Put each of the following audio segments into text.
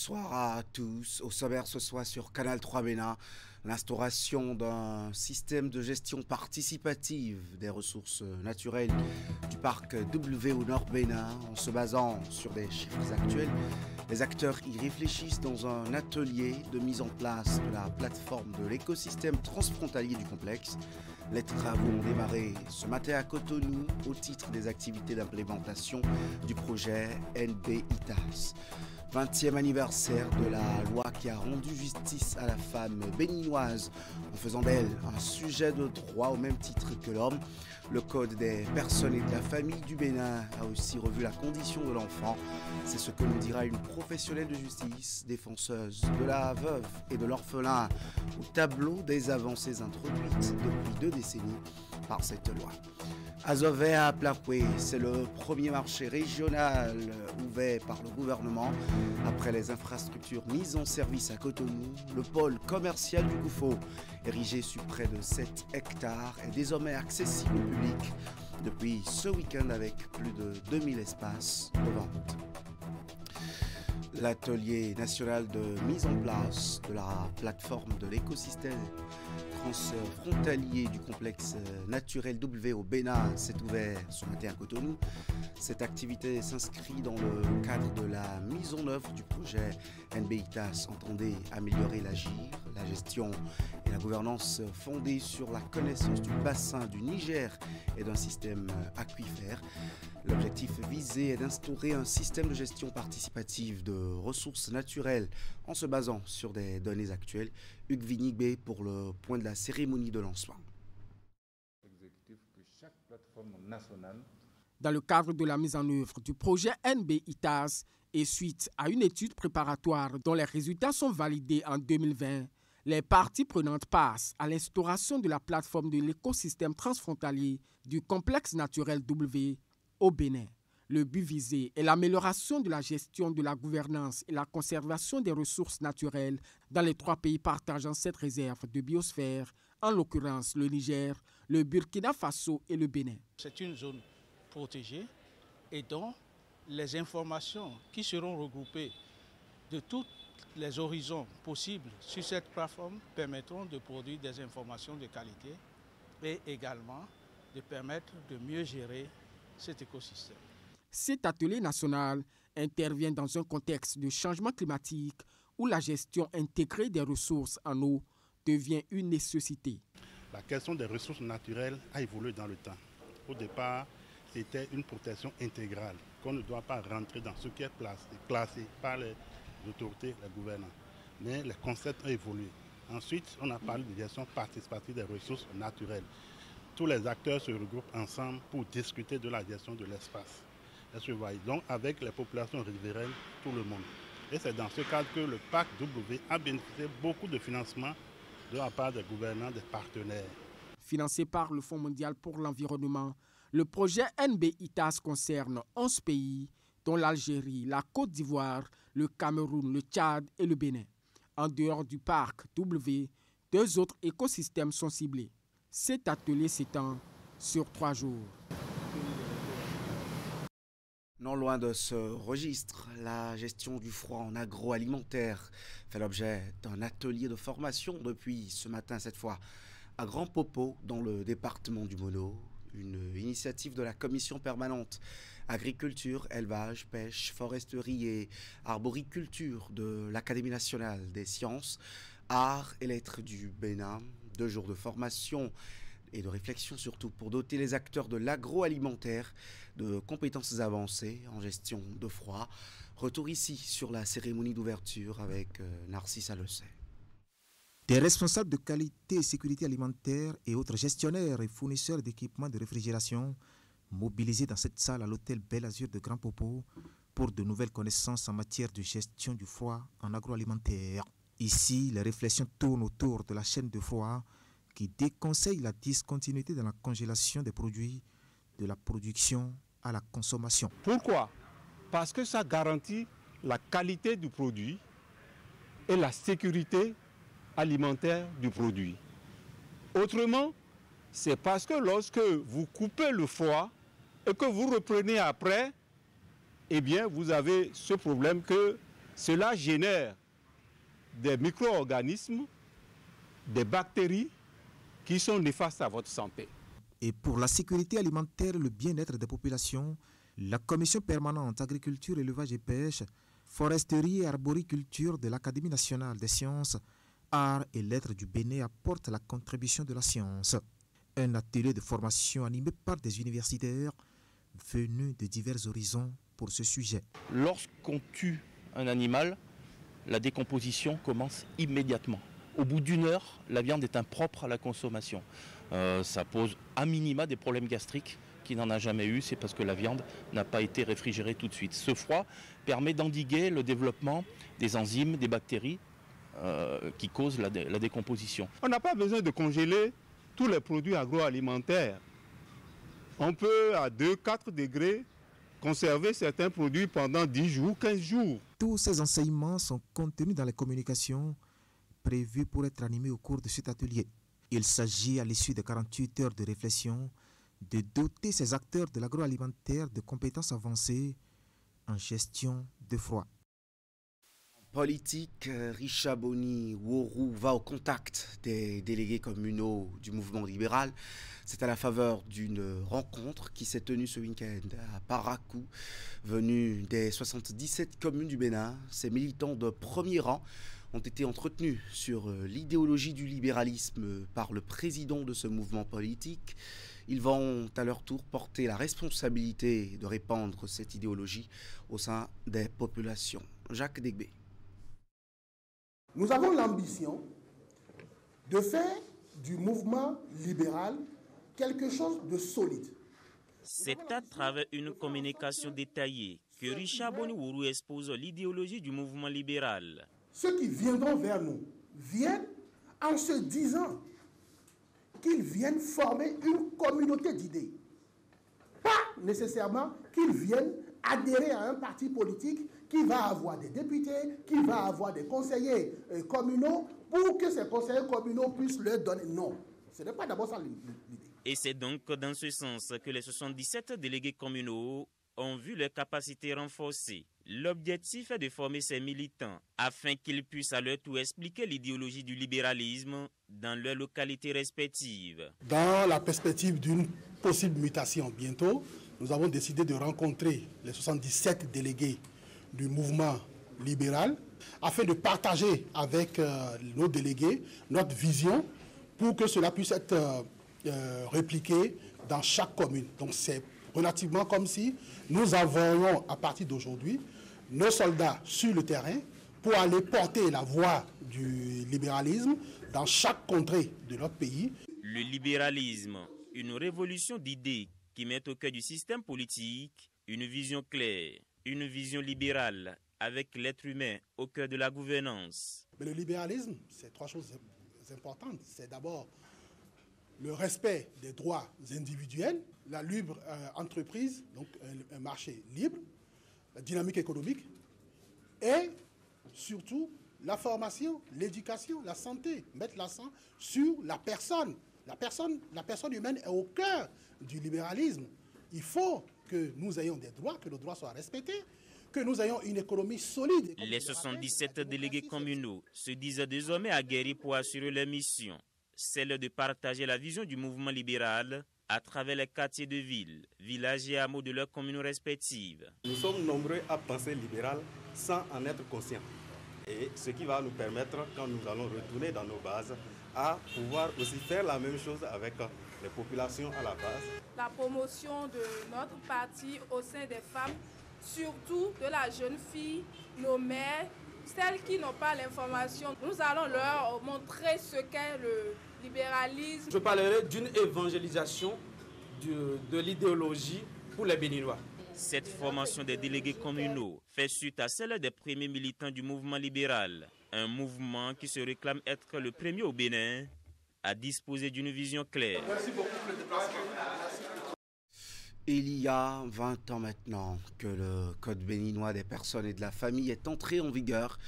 Bonsoir à tous. Au sommaire ce soir sur Canal 3 Bénin, l'instauration d'un système de gestion participative des ressources naturelles du parc W au Nord Bénin en se basant sur des chiffres actuels. Les acteurs y réfléchissent dans un atelier de mise en place de la plateforme de l'écosystème transfrontalier du complexe. Les travaux ont démarré ce matin à Cotonou au titre des activités d'implémentation du projet NB-ITAS. 20e anniversaire de la loi qui a rendu justice à la femme béninoise en faisant d'elle un sujet de droit au même titre que l'homme. Le Code des personnes et de la famille du Bénin a aussi revu la condition de l'enfant. C'est ce que nous dira une professionnelle de justice, défenseuse de la veuve et de l'orphelin au tableau des avancées introduites depuis 2 décennies par cette loi. Azové à Plakwe, c'est le premier marché régional ouvert par le gouvernement. Après les infrastructures mises en service à Cotonou, le pôle commercial du Goufo, érigé sur près de 7 hectares, est désormais accessible au public depuis ce week-end avec plus de 2000 espaces de vente. L'atelier national de mise en place de la plateforme de l'écosystème transfrontalier du complexe naturel W au Bénin s'est ouvert ce matin à Cotonou. Cette activité s'inscrit dans le cadre de la mise en œuvre du projet NB-ITAS entendait améliorer l'agir, la gestion et la gouvernance fondée sur la connaissance du bassin du Niger et d'un système aquifère. L'objectif visé est d'instaurer un système de gestion participative de ressources naturelles en se basant sur des données actuelles. Hugues Vinigbe pour le point de la cérémonie de lancement. Dans le cadre de la mise en œuvre du projet NB-ITAS et suite à une étude préparatoire dont les résultats sont validés en 2020, les parties prenantes passent à l'instauration de la plateforme de l'écosystème transfrontalier du complexe naturel W au Bénin. Le but visé est l'amélioration de la gestion de la gouvernance et la conservation des ressources naturelles dans les 3 pays partageant cette réserve de biosphère, en l'occurrence le Niger, le Burkina Faso et le Bénin. C'est une zone protégée et dont les informations qui seront regroupées de tous les horizons possibles sur cette plateforme permettront de produire des informations de qualité et également de permettre de mieux gérer cet écosystème. Cet atelier national intervient dans un contexte de changement climatique où la gestion intégrée des ressources en eau devient une nécessité. La question des ressources naturelles a évolué dans le temps. Au départ, c'était une protection intégrale, qu'on ne doit pas rentrer dans ce qui est classé par les autorités, les gouvernants. Mais les concepts ont évolué. Ensuite, on a parlé de gestion participative des ressources naturelles. Tous les acteurs se regroupent ensemble pour discuter de la gestion de l'espace. Donc avec les populations riveraines, tout le monde. Et c'est dans ce cadre que le parc W a bénéficié beaucoup de financement de la part des gouvernants, des partenaires. Financé par le Fonds mondial pour l'environnement, le projet NB-ITAS concerne 11 pays, dont l'Algérie, la Côte d'Ivoire, le Cameroun, le Tchad et le Bénin. En dehors du parc W, 2 autres écosystèmes sont ciblés. Cet atelier s'étend sur 3 jours. Non loin de ce registre, la gestion du froid en agroalimentaire fait l'objet d'un atelier de formation depuis ce matin cette fois à Grand Popo dans le département du Mono, une initiative de la commission permanente agriculture, élevage, pêche, foresterie et arboriculture de l'Académie nationale des sciences, arts et lettres du Bénin. 2 jours de formation et de réflexion surtout pour doter les acteurs de l'agroalimentaire de compétences avancées en gestion de froid. Retour ici sur la cérémonie d'ouverture avec Narcisse Alessé. Des responsables de qualité et sécurité alimentaire et autres gestionnaires et fournisseurs d'équipements de réfrigération mobilisés dans cette salle à l'hôtel Bel Azur de Grand Popo pour de nouvelles connaissances en matière de gestion du froid en agroalimentaire. Ici, les réflexions tournent autour de la chaîne de froid qui déconseille la discontinuité dans la congélation des produits, de la production à la consommation. Pourquoi? Parce que ça garantit la qualité du produit et la sécurité alimentaire du produit. Autrement, c'est parce que lorsque vous coupez le froid et que vous reprenez après, eh bien, vous avez ce problème que cela génère des micro-organismes, des bactéries qui sont néfastes à votre santé. Et pour la sécurité alimentaire et le bien-être des populations, la Commission permanente agriculture, élevage et pêche, foresterie et arboriculture de l'Académie nationale des sciences, arts et lettres du Bénin apporte la contribution de la science. Un atelier de formation animé par des universitaires venus de divers horizons pour ce sujet. Lorsqu'on tue un animal, la décomposition commence immédiatement. Au bout d'1 heure, la viande est impropre à la consommation. Ça pose à minima des problèmes gastriques. Qui n'en a jamais eu, c'est parce que la viande n'a pas été réfrigérée tout de suite. Ce froid permet d'endiguer le développement des enzymes, des bactéries qui causent la décomposition. On n'a pas besoin de congeler tous les produits agroalimentaires. On peut, à 2-4 degrés, conserver certains produits pendant 10 jours, 15 jours. Tous ces enseignements sont contenus dans les communications prévues pour être animées au cours de cet atelier. Il s'agit, à l'issue de 48 heures de réflexion, de doter ces acteurs de l'agroalimentaire de compétences avancées en gestion de froid. Politique, Richa Boni Wourou va au contact des délégués communaux du mouvement libéral. C'est à la faveur d'une rencontre qui s'est tenue ce week-end à Parakou, venue des 77 communes du Bénin. Ces militants de premier rang ont été entretenus sur l'idéologie du libéralisme par le président de ce mouvement politique. Ils vont à leur tour porter la responsabilité de répandre cette idéologie au sein des populations. Jacques Degbé. Nous avons l'ambition de faire du mouvement libéral quelque chose de solide. C'est à travers une communication détaillée que Richa Boni Wourou expose l'idéologie du mouvement libéral. Ceux qui viendront vers nous viennent en se disant qu'ils viennent former une communauté d'idées. Pas nécessairement qu'ils viennent adhérer à un parti politique qui va avoir des députés, qui va avoir des conseillers communaux pour que ces conseillers communaux puissent leur donner. Non, ce n'est pas d'abord ça l'idée. Et c'est donc dans ce sens que les 77 délégués communaux ont vu leurs capacités renforcées. L'objectif est de former ces militants afin qu'ils puissent à leur tour expliquer l'idéologie du libéralisme dans leurs localités respectives. Dans la perspective d'une possible mutation bientôt, nous avons décidé de rencontrer les 77 délégués du mouvement libéral afin de partager avec nos délégués notre vision pour que cela puisse être répliqué dans chaque commune. Donc c'est relativement comme si nous envoyons à partir d'aujourd'hui nos soldats sur le terrain pour aller porter la voix du libéralisme dans chaque contrée de notre pays. Le libéralisme, une révolution d'idées qui met au cœur du système politique une vision claire, une vision libérale avec l'être humain au cœur de la gouvernance. Mais le libéralisme, c'est 3 choses importantes. C'est d'abord le respect des droits individuels, la libre entreprise, donc un marché libre, la dynamique économique et surtout la formation, l'éducation, la santé, mettre l'accent sur la personne. La personne humaine est au cœur du libéralisme. Il faut que nous ayons des droits, que nos droits soient respectés, que nous ayons une économie solide. Les 77 délégués communaux se disent désormais aguerris pour assurer leur mission, celle de partager la vision du mouvement libéral à travers les quartiers de ville, villages et hameaux de leurs communes respectives. Nous sommes nombreux à penser libéral sans en être conscients. Et ce qui va nous permettre, quand nous allons retourner dans nos bases, à pouvoir aussi faire la même chose avec les populations à la base. La promotion de notre parti au sein des femmes, surtout de la jeune fille, nos mères, celles qui n'ont pas l'information, nous allons leur montrer ce qu'est le libéralisme. Je parlerai d'une évangélisation de l'idéologie pour les Béninois. Cette formation des délégués communaux fait suite à celle des premiers militants du mouvement libéral, un mouvement qui se réclame être le premier au Bénin à disposer d'une vision claire. Merci beaucoup pour le déplacement. Il y a 20 ans maintenant que le Code béninois des personnes et de la famille est entré en vigueur.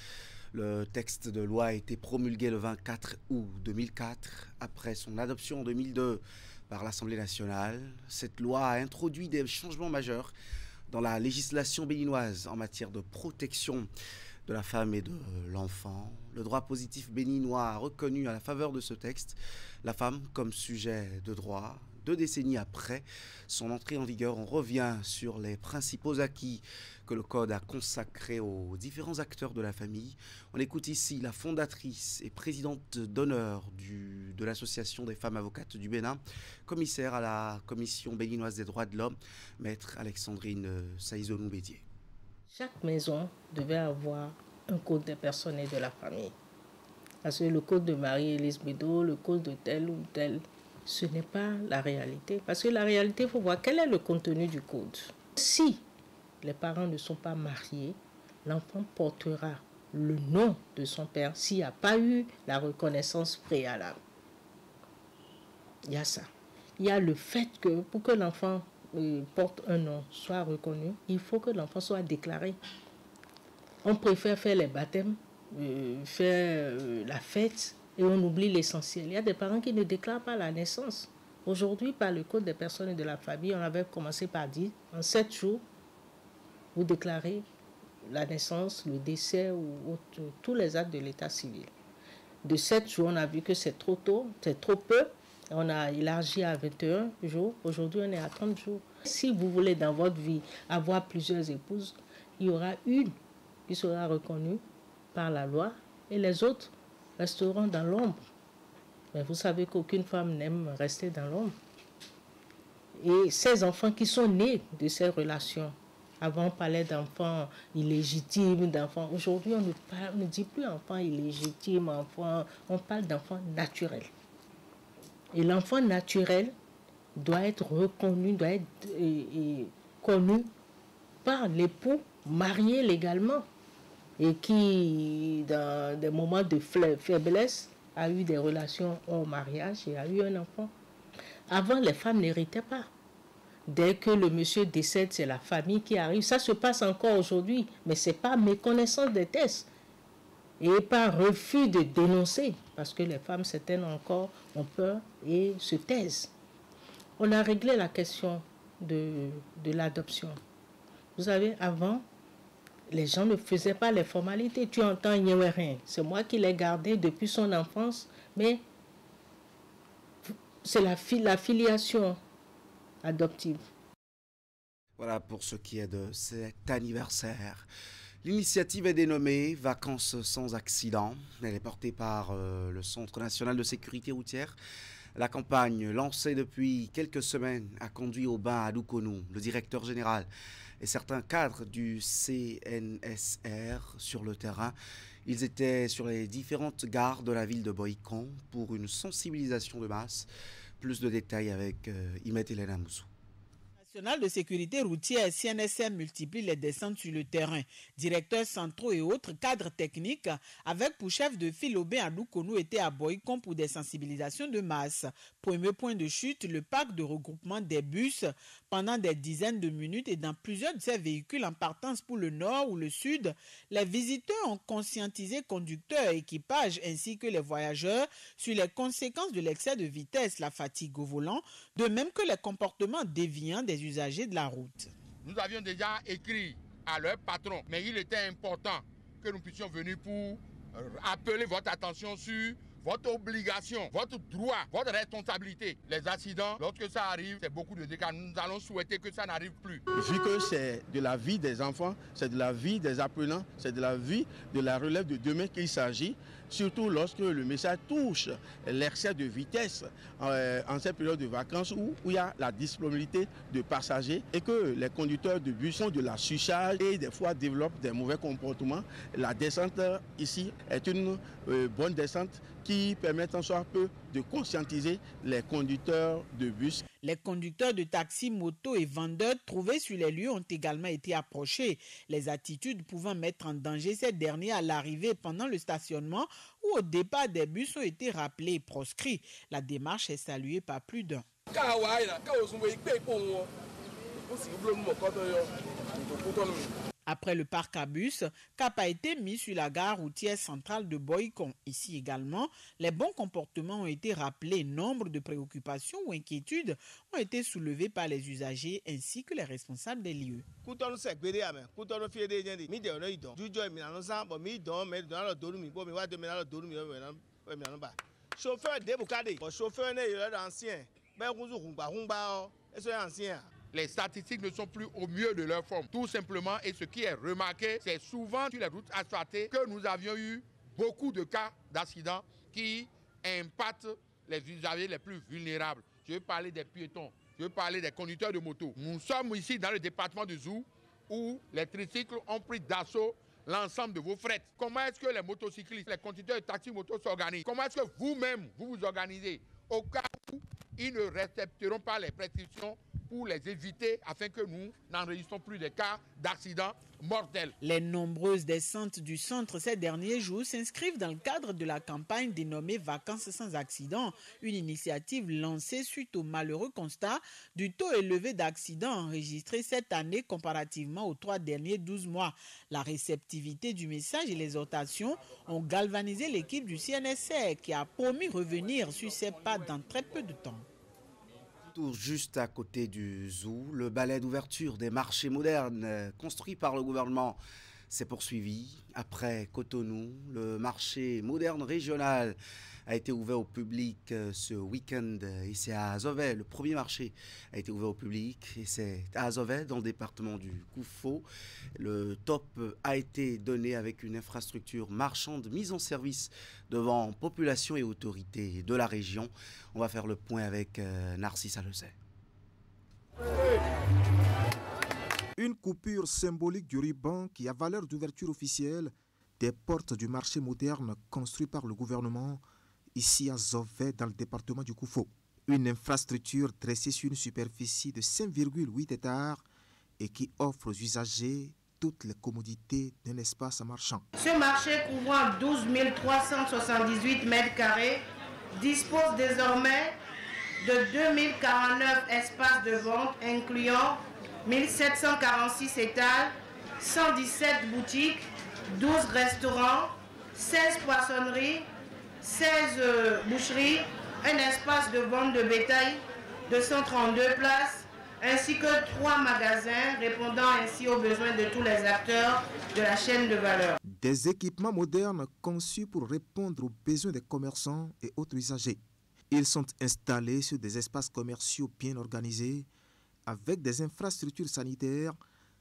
Le texte de loi a été promulgué le 24 août 2004, après son adoption en 2002 par l'Assemblée nationale. Cette loi a introduit des changements majeurs dans la législation béninoise en matière de protection de la femme et de l'enfant. Le droit positif béninois a reconnu à la faveur de ce texte la femme comme sujet de droit. 2 décennies après son entrée en vigueur, on revient sur les principaux acquis que le Code a consacrés aux différents acteurs de la famille. On écoute ici la fondatrice et présidente d'honneur de l'Association des femmes avocates du Bénin, commissaire à la Commission béninoise des droits de l'homme, maître Alexandrine Saïzonou-Bédier. Chaque maison devait avoir un code des personnes et de la famille. Parce que le code de Marie-Élise Bédot, le code de tel ou tel, ce n'est pas la réalité. Parce que la réalité, il faut voir quel est le contenu du code. Si les parents ne sont pas mariés, l'enfant portera le nom de son père s'il n'y a pas eu la reconnaissance préalable. Il y a ça. Il y a le fait que pour que l'enfant porte un nom, soit reconnu, il faut que l'enfant soit déclaré. On préfère faire les baptêmes, faire la fête, et on oublie l'essentiel. Il y a des parents qui ne déclarent pas la naissance. Aujourd'hui, par le Code des personnes et de la famille, on avait commencé par dire, en 7 jours, vous déclarez la naissance, le décès ou tous les actes de l'état civil. De 7 jours, on a vu que c'est trop tôt, c'est trop peu. On a élargi à 21 jours. Aujourd'hui, on est à 30 jours. Si vous voulez dans votre vie avoir plusieurs épouses, il y aura une qui sera reconnue par la loi et les autres resteront dans l'ombre. Mais vous savez qu'aucune femme n'aime rester dans l'ombre. Et ces enfants qui sont nés de ces relations, avant on parlait d'enfants illégitimes, d'enfants. Aujourd'hui, on ne dit plus enfants illégitimes, on parle d'enfants naturels. Et l'enfant naturel doit être reconnu, doit être connu par l'époux marié légalement et qui, dans des moments de faiblesse, a eu des relations hors mariage et a eu un enfant. Avant, les femmes n'héritaient pas. Dès que le monsieur décède, c'est la famille qui arrive. Ça se passe encore aujourd'hui, mais ce n'est pas méconnaissance des tests. Et par refus de dénoncer, parce que les femmes, certaines encore, ont peur et se taisent. On a réglé la question de l'adoption. Vous savez, avant, les gens ne faisaient pas les formalités. Tu entends, il n'y avait rien. C'est moi qui l'ai gardé depuis son enfance, mais c'est la filiation adoptive. Voilà pour ce qui est de cet anniversaire. L'initiative est dénommée Vacances sans accident. Elle est portée par le Centre national de sécurité routière. La campagne, lancée depuis quelques semaines, a conduit au bain à Doukonou, le directeur général et certains cadres du CNSR sur le terrain. Ils étaient sur les différentes gares de la ville de Boïcon pour une sensibilisation de masse. Plus de détails avec Imet Elena Moussou. National de sécurité routière CNSM multiplie les descentes sur le terrain. Directeurs centraux et autres cadres techniques avec pour chef de file au bain à Doukonou étaient à Boïcon pour des sensibilisations de masse. Premier point de chute, le parc de regroupement des bus pendant des dizaines de minutes et dans plusieurs de ces véhicules en partance pour le nord ou le sud. Les visiteurs ont conscientisé conducteurs, équipages ainsi que les voyageurs sur les conséquences de l'excès de vitesse, la fatigue au volant, de même que les comportements déviants des usagers de la route. Nous avions déjà écrit à leur patron, mais il était important que nous puissions venir pour appeler votre attention sur votre obligation, votre droit, votre responsabilité. Les accidents, lorsque ça arrive, c'est beaucoup de dégâts. Nous allons souhaiter que ça n'arrive plus. Vu que c'est de la vie des enfants, c'est de la vie des apprenants, c'est de la vie de la relève de demain qu'il s'agit, surtout lorsque le message touche l'excès de vitesse en cette période de vacances où il y a la disponibilité de passagers et que les conducteurs de bus sont de la surcharge et des fois développent des mauvais comportements. La descente ici est une bonne descente qui permet en soit peu de conscientiser les conducteurs de bus. Les conducteurs de taxis, motos et vendeurs trouvés sur les lieux ont également été approchés. Les attitudes pouvant mettre en danger ces derniers à l'arrivée pendant le stationnement ou au départ des bus ont été rappelés et proscrits. La démarche est saluée par plus d'un. Après le parc à bus, cap a été mis sur la gare routière centrale de Boycon. Ici également, les bons comportements ont été rappelés. Nombre de préoccupations ou inquiétudes ont été soulevées par les usagers ainsi que les responsables des lieux. Les statistiques ne sont plus au mieux de leur forme. Tout simplement, et ce qui est remarqué, c'est souvent sur les routes asphaltées que nous avions eu beaucoup de cas d'accidents qui impactent les usagers les plus vulnérables. Je veux parler des piétons, je veux parler des conducteurs de moto. Nous sommes ici dans le département de Zou où les tricycles ont pris d'assaut l'ensemble de vos frettes. Comment est-ce que les motocyclistes, les conducteurs de taxi moto s'organisent? Comment est-ce que vous-même, vous vous organisez au cas où ils ne respecteront pas les prescriptions pour les éviter afin que nous n'enregistrons plus de cas d'accidents mortels. Les nombreuses descentes du centre ces derniers jours s'inscrivent dans le cadre de la campagne dénommée Vacances sans accident, une initiative lancée suite au malheureux constat du taux élevé d'accidents enregistrés cette année comparativement aux 3 derniers 12 mois. La réceptivité du message et l'exhortation ont galvanisé l'équipe du CNSR qui a promis revenir sur ses pas dans très peu de temps. Tout juste à côté du Zoo, le ballet d'ouverture des marchés modernes construit par le gouvernement s'est poursuivi. Après Cotonou, le marché moderne régional a été ouvert au public ce week-end et c'est à Azové. Le premier marché a été ouvert au public et c'est à Azové, dans le département du Koufo. Le top a été donné avec une infrastructure marchande mise en service devant population et autorités de la région. On va faire le point avec Narcisse Alezet. Une coupure symbolique du ruban qui a valeur d'ouverture officielle des portes du marché moderne construit par le gouvernement ici à Zové dans le département du Koufo. Une infrastructure dressée sur une superficie de 5,8 hectares et qui offre aux usagers toutes les commodités d'un espace marchand. Ce marché couvrant 12 378 mètres carrés dispose désormais de 2049 espaces de vente incluant 1746 étals, 117 boutiques, 12 restaurants, 16 poissonneries, 16 boucheries, un espace de vente de bétail de 132 places, ainsi que 3 magasins répondant ainsi aux besoins de tous les acteurs de la chaîne de valeur. Des équipements modernes conçus pour répondre aux besoins des commerçants et autres usagers. Ils sont installés sur des espaces commerciaux bien organisés, avec des infrastructures sanitaires,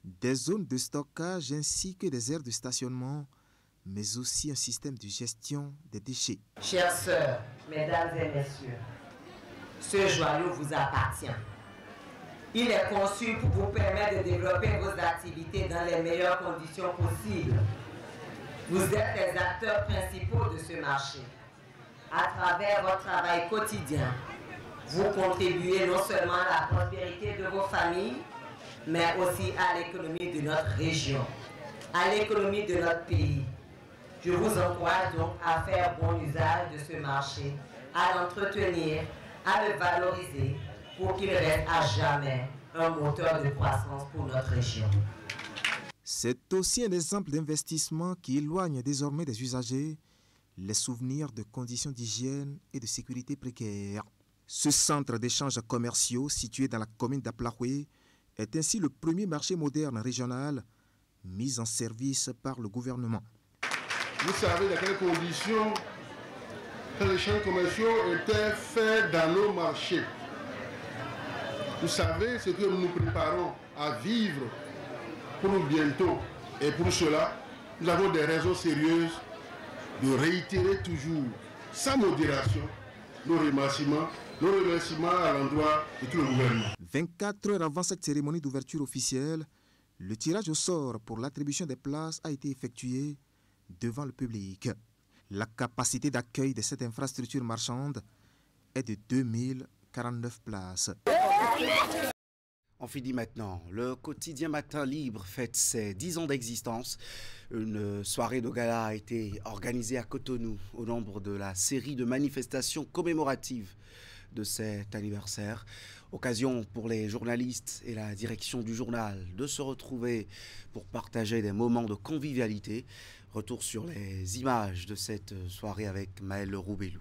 des zones de stockage ainsi que des aires de stationnement, mais aussi un système de gestion des déchets. Chères sœurs, mesdames et messieurs, ce joyau vous appartient. Il est conçu pour vous permettre de développer vos activités dans les meilleures conditions possibles. Vous êtes les acteurs principaux de ce marché. À travers votre travail quotidien, vous contribuez non seulement à la prospérité de vos familles, mais aussi à l'économie de notre région, à l'économie de notre pays. Je vous encourage donc à faire bon usage de ce marché, à l'entretenir, à le valoriser pour qu'il reste à jamais un moteur de croissance pour notre région. C'est aussi un exemple d'investissement qui éloigne désormais des usagers les souvenirs de conditions d'hygiène et de sécurité précaires. Ce centre d'échanges commerciaux situé dans la commune d'Aplahoué est ainsi le premier marché moderne régional mis en service par le gouvernement. Vous savez dans quelles conditions les échanges commerciaux étaient faits dans nos marchés. Vous savez ce que nous nous préparons à vivre pour bientôt. Et pour cela, nous avons des raisons sérieuses de réitérer toujours, sans modération, nos remerciements à l'endroit de tout le gouvernement. 24 heures avant cette cérémonie d'ouverture officielle, le tirage au sort pour l'attribution des places a été effectué devant le public. La capacité d'accueil de cette infrastructure marchande est de 2049 places. On finit maintenant. Le quotidien Matin Libre fête ses 10 ans d'existence. Une soirée de gala a été organisée à Cotonou au nombre de la série de manifestations commémoratives de cet anniversaire. Occasion pour les journalistes et la direction du journal de se retrouver pour partager des moments de convivialité. Retour sur les images de cette soirée avec Maël Roubelou.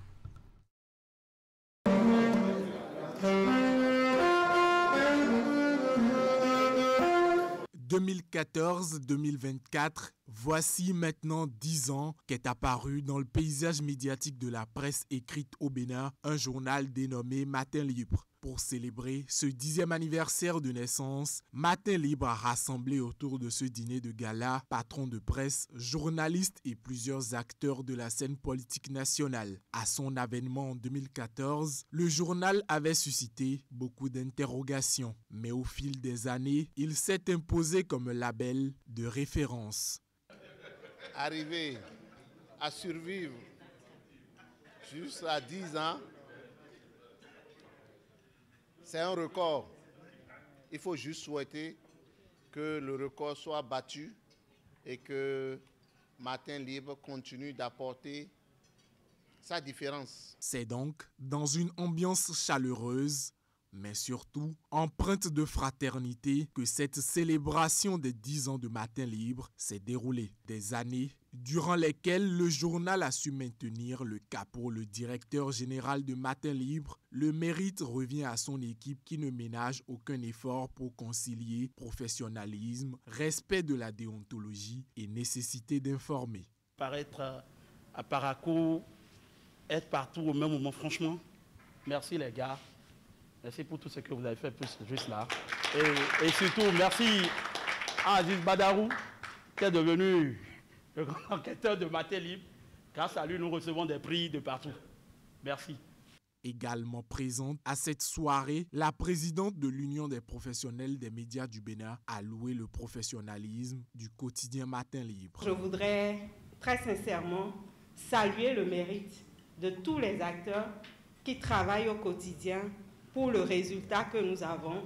2014-2024, voici maintenant 10 ans qu'est apparu dans le paysage médiatique de la presse écrite au Bénin un journal dénommé Matin Libre. Pour célébrer ce 10e anniversaire de naissance, Matin Libre a rassemblé autour de ce dîner de gala patrons de presse, journalistes et plusieurs acteurs de la scène politique nationale. À son avènement en 2014, le journal avait suscité beaucoup d'interrogations, mais au fil des années, il s'est imposé comme un label de référence. Arriver à survivre jusqu'à 10 ans, c'est un record. Il faut juste souhaiter que le record soit battu et que Matin Libre continue d'apporter sa différence. C'est donc dans une ambiance chaleureuse, mais surtout empreinte de fraternité que cette célébration des 10 ans de Matin Libre s'est déroulée. Des années durant lesquelles le journal a su maintenir le cap. Pour le directeur général de Matin Libre, le mérite revient à son équipe qui ne ménage aucun effort pour concilier professionnalisme, respect de la déontologie et nécessité d'informer. Paraître à Parakou, être partout au même moment, franchement, merci les gars. Merci pour tout ce que vous avez fait juste là. Et surtout, merci à Aziz Badarou, qui est devenu le grand enquêteur de Matin Libre. Grâce à lui, nous recevons des prix de partout. Merci. Également présente à cette soirée, la présidente de l'Union des professionnels des médias du Bénin a loué le professionnalisme du quotidien Matin Libre. Je voudrais très sincèrement saluer le mérite de tous les acteurs qui travaillent au quotidien pour le résultat que nous avons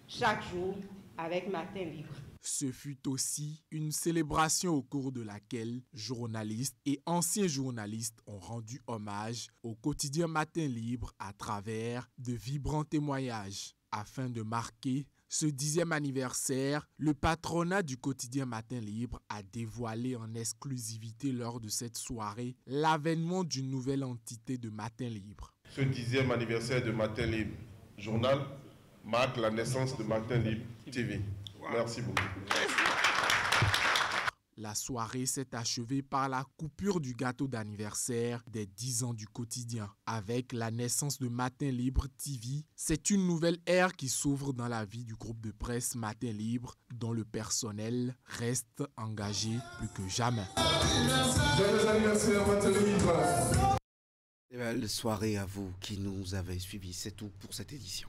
chaque jour avec Matin Libre. Ce fut aussi une célébration au cours de laquelle journalistes et anciens journalistes ont rendu hommage au quotidien Matin Libre à travers de vibrants témoignages. Afin de marquer ce 10e anniversaire, le patronat du quotidien Matin Libre a dévoilé en exclusivité lors de cette soirée l'avènement d'une nouvelle entité de Matin Libre. Ce 10e anniversaire de Matin Libre Journal marque la naissance de Matin Libre TV. Merci beaucoup. La soirée s'est achevée par la coupure du gâteau d'anniversaire des 10 ans du quotidien. Avec la naissance de Matin Libre TV, c'est une nouvelle ère qui s'ouvre dans la vie du groupe de presse Matin Libre, dont le personnel reste engagé plus que jamais. Joyeux anniversaire Matin Libre. Belle soirée à vous qui nous avez suivis. C'est tout pour cette édition.